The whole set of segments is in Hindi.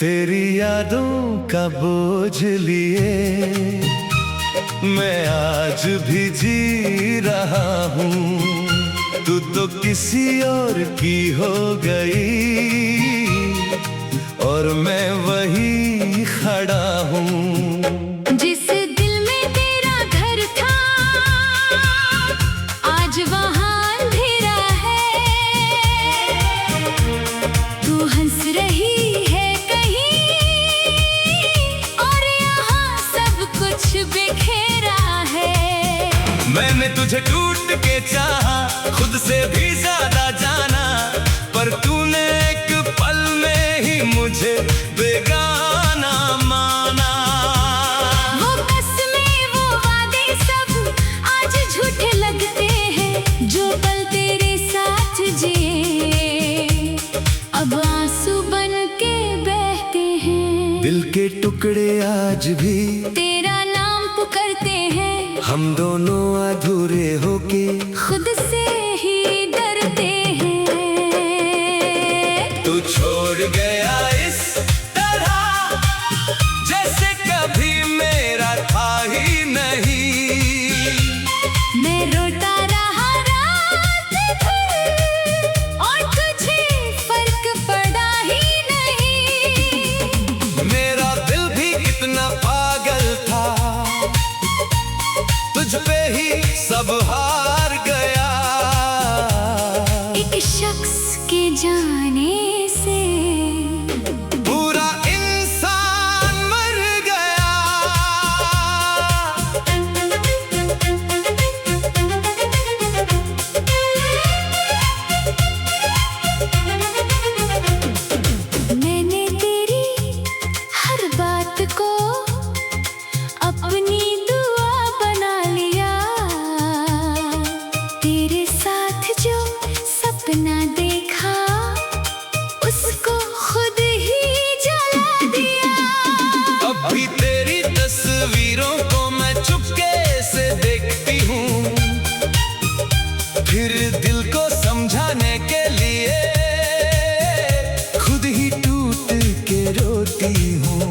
तेरी यादों का बोझ लिए मैं आज भी जी रहा हूँ। तू तो किसी और की हो गई और मैं वही खड़ा हूँ। जिस दिल में तेरा घर था आज वहाँ अंधेरा है। तू हंस रही है कहीं और यहाँ सब कुछ बिखेरा है। मैंने तुझे टूट के चाहा, खुद से भी ज्यादा जाना, पर तूने एक पल में ही मुझे बेगाना माना। वो कसमें वो वादे सब आज झूठे लगते हैं। जो पल तेरे साथ जिए अब आंसू बन के बहते हैं। दिल के टुकड़े आज भी तेरा नाम पुकारते हैं। हम दोनों अधूरे होके खुद से ही डरते हैं। तू छोड़ गया इस तरह जैसे कभी मेरा था ही नहीं। मैं रोता रहा रात भर और तुझे फर्क पड़ा ही नहीं। मेरा दिल भी कितना पागल था, तुझ पे ही सब हार गया। एक शख्स के जाने से पूरा इंसान मर गया। मैंने तेरी हर बात को अपनी दुआ बना लिया। तेरे साथ जो सपना देखा उसको खुद ही जला दिया। अब भी तेरी तस्वीरों को मैं चुपके से देखती हूँ, फिर दिल को समझाने के लिए खुद ही टूट के रोती हूँ।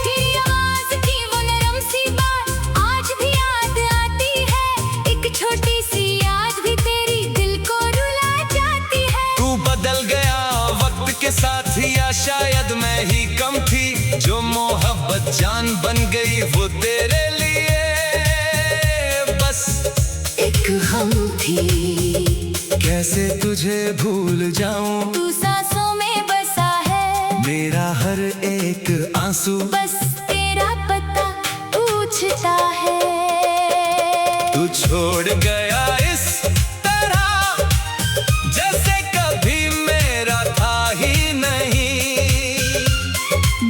तेरी आवाज़ की वो नरम सी बात आज भी याद आती है। एक छोटी सी याद भी तेरी दिल को रुला जाती है। तू बदल गया वक्त के साथ या शायद मैं ही कम थी। जो मोहब्बत जान बन गई वो तेरे लिए बस एक हम थी। कैसे तुझे भूल जाऊं, तू सांसों में बसा है। मेरा हर एक आंसू बस तेरा पता पूछता है। तू छोड़ गया इस तरह जैसे कभी मेरा था ही नहीं।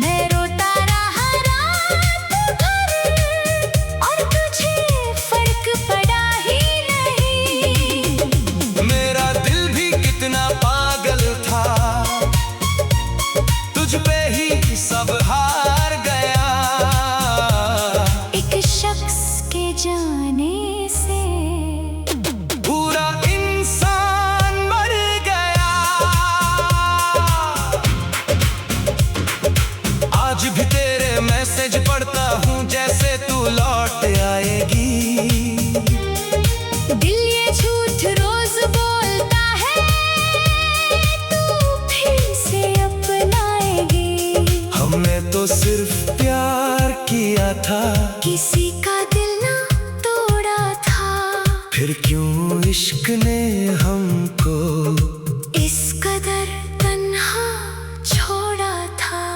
मैं रोता रहा रात भर और तुझे फर्क पड़ा ही नहीं। मेरा दिल भी कितना पागल था, तुझ पे ही सब हार गया। एक शख्स के जाने से पूरा इंसान मर गया। आज भी तेरे मैसेज पढ़ता हूँ जैसे तू लौट आएगी। दिल ये झूठ रोज बोलता है तू फिर से अपनाएगी। हमने तो सिर्फ प्यार किया था, किसी का दिल ना तोड़ा था। फिर क्यों इश्क ने हमको इस कदर तन्हा छोड़ा था।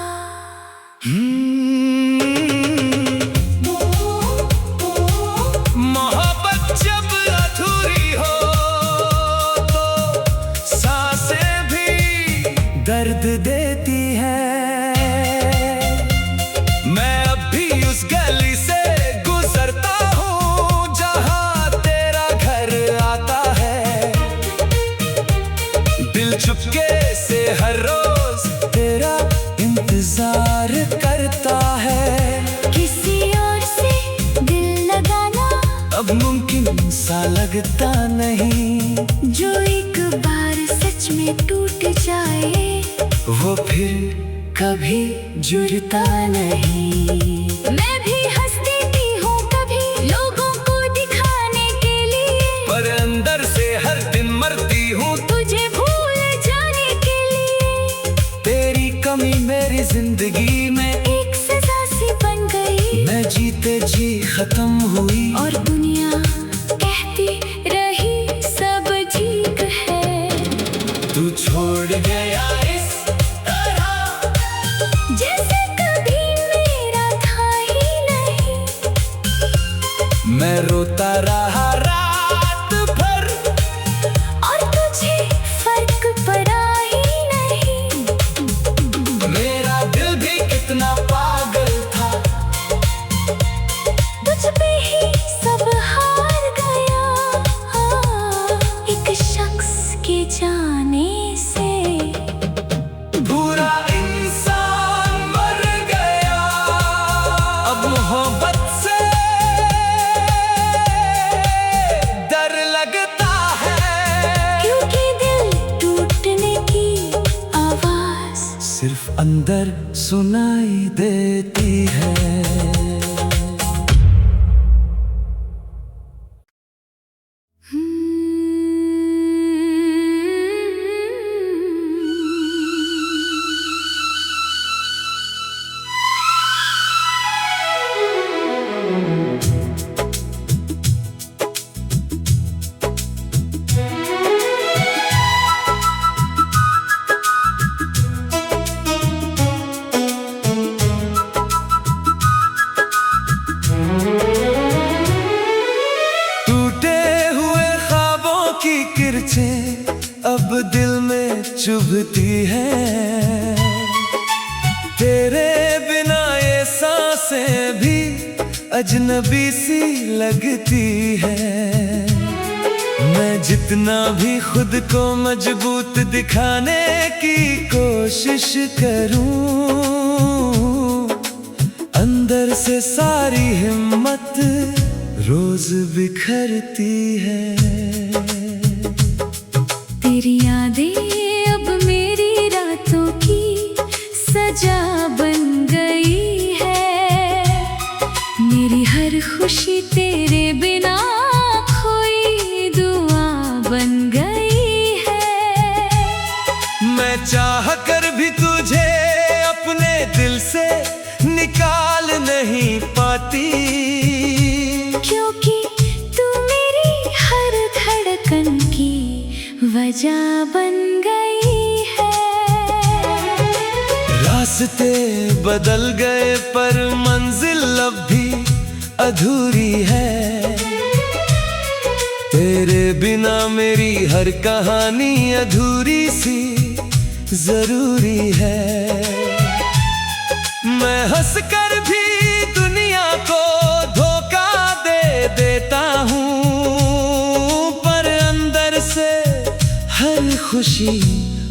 मोहब्बत जब अधूरी हो तो सांसें भी दर्द देती है। मैं अब भी उस गली से गुजरता हूँ जहाँ तेरा घर आता है। दिल चुपके से हर रोज तेरा इंतजार करता है। किसी और से दिल लगाना अब मुमकिन सा लगता नहीं। जो एक बार सच में टूट जाए वो फिर कभी जुड़ता नहीं। मैं भी हंस देती हूँ कभी लोगों को दिखाने के लिए, पर अंदर से हर दिन मरती हूँ तुझे भूल जाने के लिए। तेरी कमी मेरी जिंदगी में एक सजा सी बन गई, मैं जीते जी खत्म हुई। और दुनिया कहती रही सब ठीक है। तू छोड़ गया इस तरह जैसे कभी मेरा था ही नहीं। मैं रोता रहा रात भर और तुझे फर्क पड़ा ही नहीं। मेरा दिल भी कितना पागल था, तुझ पे ही सब हार गया। एक शख्स के जाने से पूरा इंसान मर गया। अब मोहब्बत से डर लगता है, क्योंकि दिल टूटने की आवाज सिर्फ अंदर सुनाई देती है। अब दिल में चुभती है, तेरे बिना ये सांसें भी अजनबी सी लगती है। मैं जितना भी खुद को मजबूत दिखाने की कोशिश करूं, अंदर से सारी हिम्मत रोज बिखरती है। तेरी यादें अब मेरी रातों की सजा बन गई है। मेरी हर खुशी तेरे बिना खोई दुआ बन गई है। मैं चाह कर भी तुझे अपने दिल से निकाल नहीं पाती, क्योंकि तू मेरी हर धड़कन की वजह बन गई है। रास्ते बदल गए पर मंजिल अब भी अधूरी है। तेरे बिना मेरी हर कहानी अधूरी सी जरूरी है। मैं हंस कर भी दुनिया को धोखा दे देता हूँ, पर अंदर से हर खुशी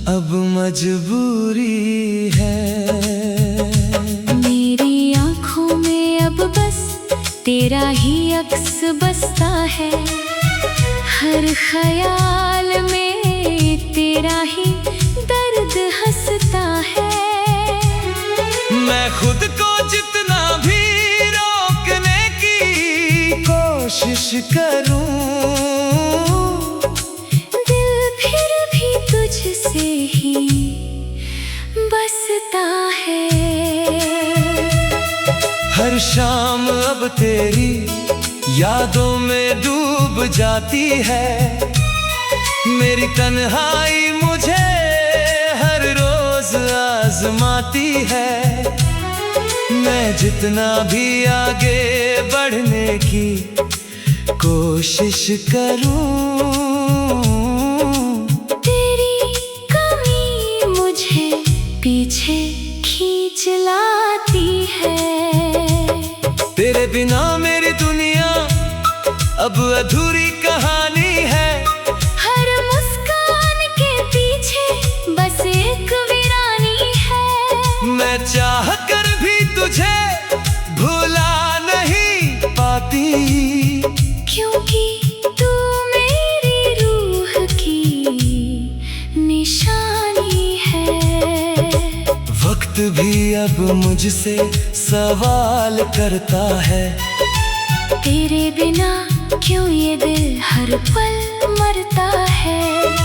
अब मजबूरी है। मेरी आँखों में अब बस तेरा ही अक्स बसता है। हर ख्याल में तेरा ही दर्द हंसता है। मैं खुद को जितना भी रोकने की कोशिश करूं, दिल फिर भी तुझसे ही बसता है। हर शाम अब तेरी यादों में डूब जाती है। मेरी तन्हाई मुझे हर रोज आजमाती है। मैं जितना भी आगे बढ़ने की कोशिश करूं, तेरी कमी मुझे पीछे खींच लाती है। तेरे बिना मेरी दुनिया अब अधूरी कहानी है। हर मुस्कान के पीछे बस एक वीरानी है। मैं चाह कर भी तुझे भुला नहीं पाती, क्योंकि तू मेरी रूह की निशानी है। भी अब मुझसे सवाल करता है, तेरे बिना क्यों ये दिल हर पल मरता है।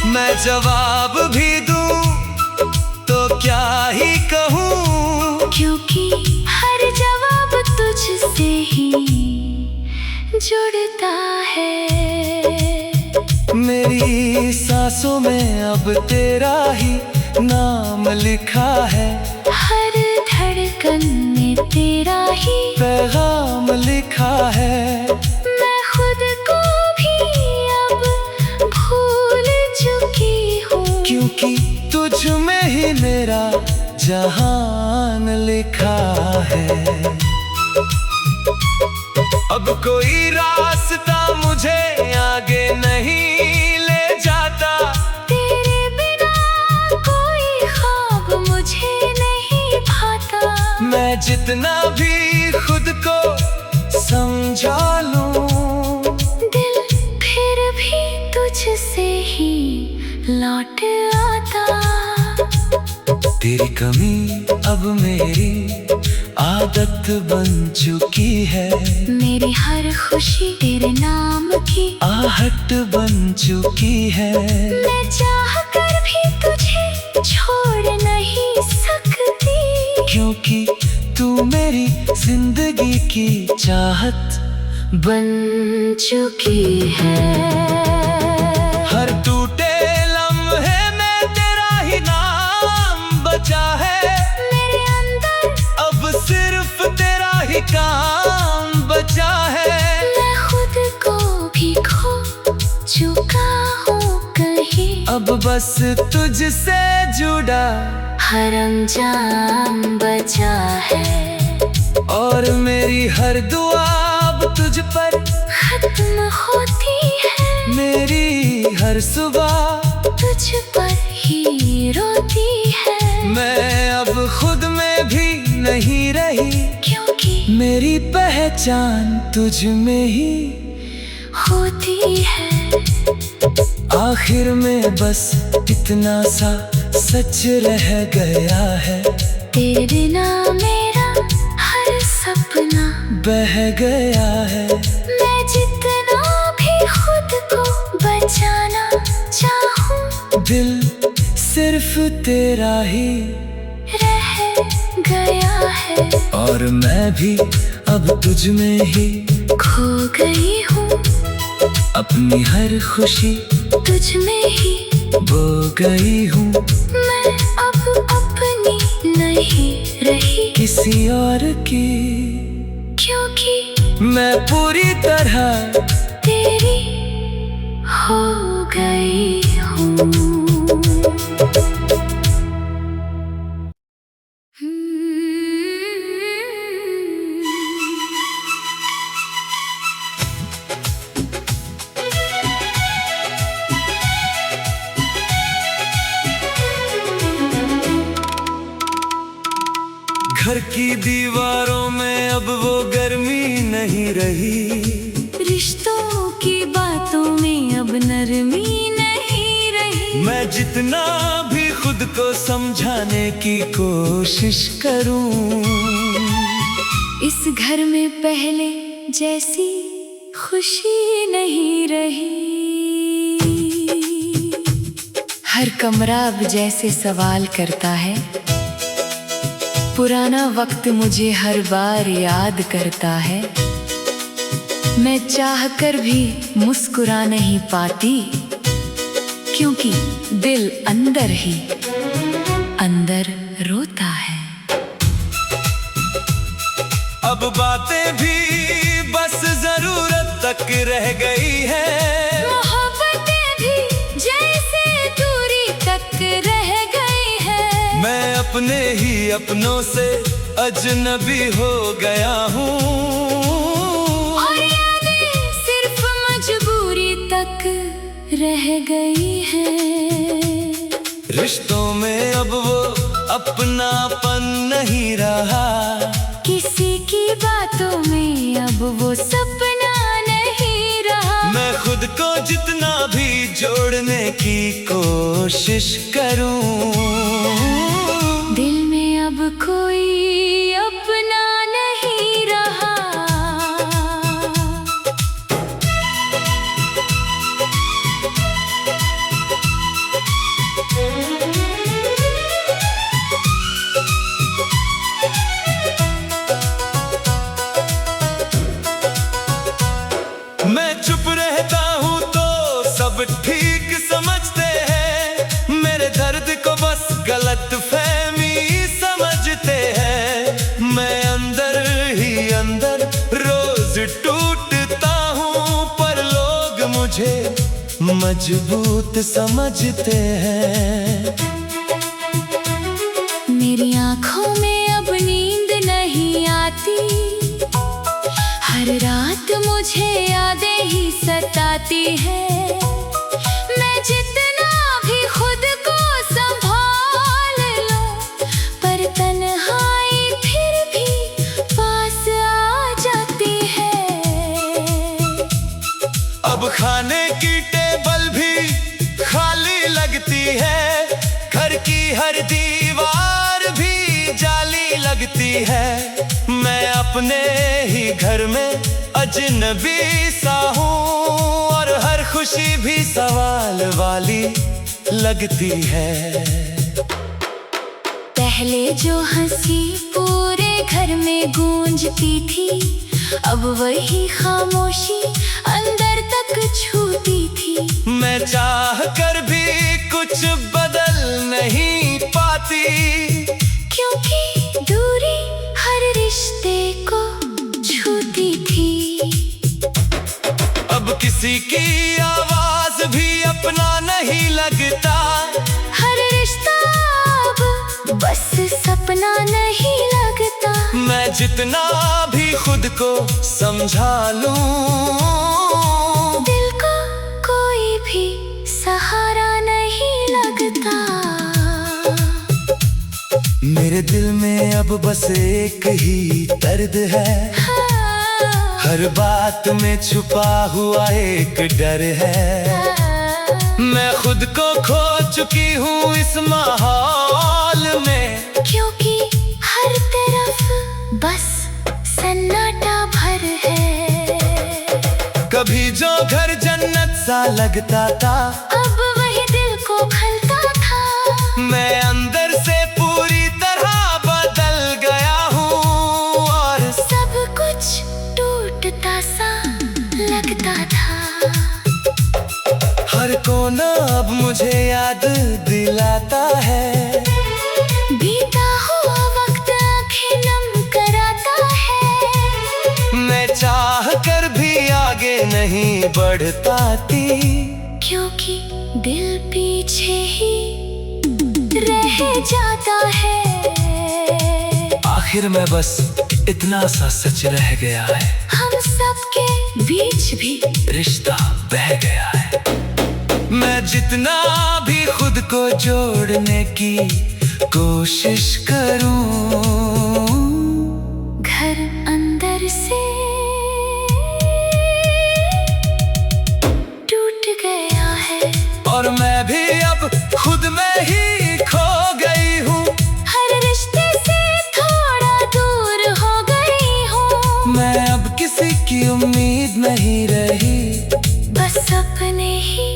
मैं जवाब भी दूं तो क्या ही कहूँ, क्योंकि हर जवाब तुझसे ही जुड़ता है। मेरी सांसों में अब तेरा ही नाम लिखा है, हर धड़कन में तेरा ही पैगाम लिखा है। मैं खुद को भी अब भूल चुकी हूँ, क्योंकि तुझ में ही मेरा जहान लिखा है। अब कोई रास्ता मुझे आगे नहीं ले जाता, तेरे बिना कोई ख्वाब मुझे नहीं भाता। मैं जितना भी खुद को समझा लूं, दिल फिर भी तुझसे ही लौट आता। तेरी कमी अब मेरी आदत बन चुकी है, मेरी हर खुशी तेरे नाम की आहट बन चुकी है। मैं चाह कर भी तुझे छोड़ नहीं सकती, क्योंकि तू मेरी जिंदगी की चाहत बन चुकी है। हर टूटे लम्हे में तेरा ही नाम बचा है, मेरे अंदर अब सिर्फ तेरा ही काम बचा है। मैं खुद को भी खो चुका हूँ कहीं, अब बस तुझसे जुड़ा हर अंजाम बचा है। और मेरी हर दुआ अब तुझ पर खत्म होती है, मेरी हर सुबह तुझ पर ही रोती है। मैं अब खुद में भी नहीं रही, क्योंकि मेरी पहचान तुझ में ही होती है। आखिर में बस इतना सा सच रह गया है, तेरे बिना मेरा हर सपना बह गया है। मैं जितना भी खुद को बचाना चाहूँ, दिल सिर्फ तेरा ही रह गया है। और मैं भी अब तुझ में ही खो गई हूँ, अपनी हर खुशी तुझ में ही बो गई हूँ। मैं अब अपनी नहीं रही, किसी और की, क्योंकि मैं पूरी तरह तेरी हो गई हूँ। घर की दीवारों में अब वो गर्मी नहीं रही, रिश्तों की बातों में अब नरमी नहीं रही। मैं जितना भी खुद को समझाने की कोशिश करूं, इस घर में पहले जैसी खुशी नहीं रही। हर कमरा अब जैसे सवाल करता है, पुराना वक्त मुझे हर बार याद करता है। मैं चाहकर भी मुस्कुरा नहीं पाती, क्योंकि दिल अंदर ही अंदर रोता है। अब बातें भी बस जरूरत तक रह गई है, मोहब्बतें भी जैसे दूरी तक रह गई है। मैं अपने ही अपनों से अजनबी हो गया हूँ, और यादें सिर्फ मजबूरी तक रह गई है। रिश्तों में अब वो अपनापन नहीं रहा, किसी की बातों में अब वो सपना नहीं रहा। मैं खुद को जितना भी जोड़ने की कोशिश करूं, दिल में अब कोई अपना नहीं रहा। मैं चुप रहता हूँ तो सब ठीक समझते हैं, मेरे दर्द को बस गलत फहमी समझते हैं। मैं अंदर ही अंदर रोज टूटता हूँ, पर लोग मुझे मजबूत समझते हैं। मेरी आँखों में अब नींद नहीं आती, हर रात मुझे यादें ही सताती है। मैं जितना भी खुद को संभाल लूं, पर तन्हाई फिर भी पास आ जाती है। अब खाने की टेबल भी खाली लगती है, घर की हर दीवार भी जाली लगती है। मैं अपने ही घर में अजनबी सा हूँ, और हर खुशी भी सवाल वाली लगती है। पहले जो हंसी पूरे घर में गूंजती थी, अब वही खामोशी अंदर तक छूती थी। मैं चाह कर भी कुछ बदल नहीं पाती, क्योंकि दूरी हर रिश्ते को छूती थी। अब किसी की आवाज भी अपना नहीं लगता, हर रिश्ता अब बस सपना नहीं लगता। मैं जितना भी खुद को समझा लूं, दिल को कोई भी सहारा नहीं लगता। मेरे दिल में अब बस एक ही दर्द है, हर बात में छुपा हुआ एक डर है। मैं खुद को खो चुकी हूँ इस माहौल में, क्योंकि हर तरफ बस सन्नाटा भर है। कभी जो घर जन्नत सा लगता था, अब वही दिल को खलता था। मैं अंदर से पूरी तरह बदल गया हूँ, और सब कुछ टूटता सा लगता था। हर कोना अब मुझे याद दिलाता है, बीता हुआ वक्त आंखें नम कराता है। मैं चाह कर भी आगे नहीं बढ़ पाती, क्योंकि दिल पीछे ही रह जाता है। आखिर में बस इतना सा सच रह गया है, हम सबके बीच भी रिश्ता बह गया है। मैं जितना भी खुद को जोड़ने की कोशिश करूं, घर अंदर से टूट गया है, और मैं भी अब खुद में ही खो गई हूँ। हर रिश्ते से थोड़ा दूर हो गई हूँ। मैं अब किसी की उम्मीद नहीं रही, बस अपने ही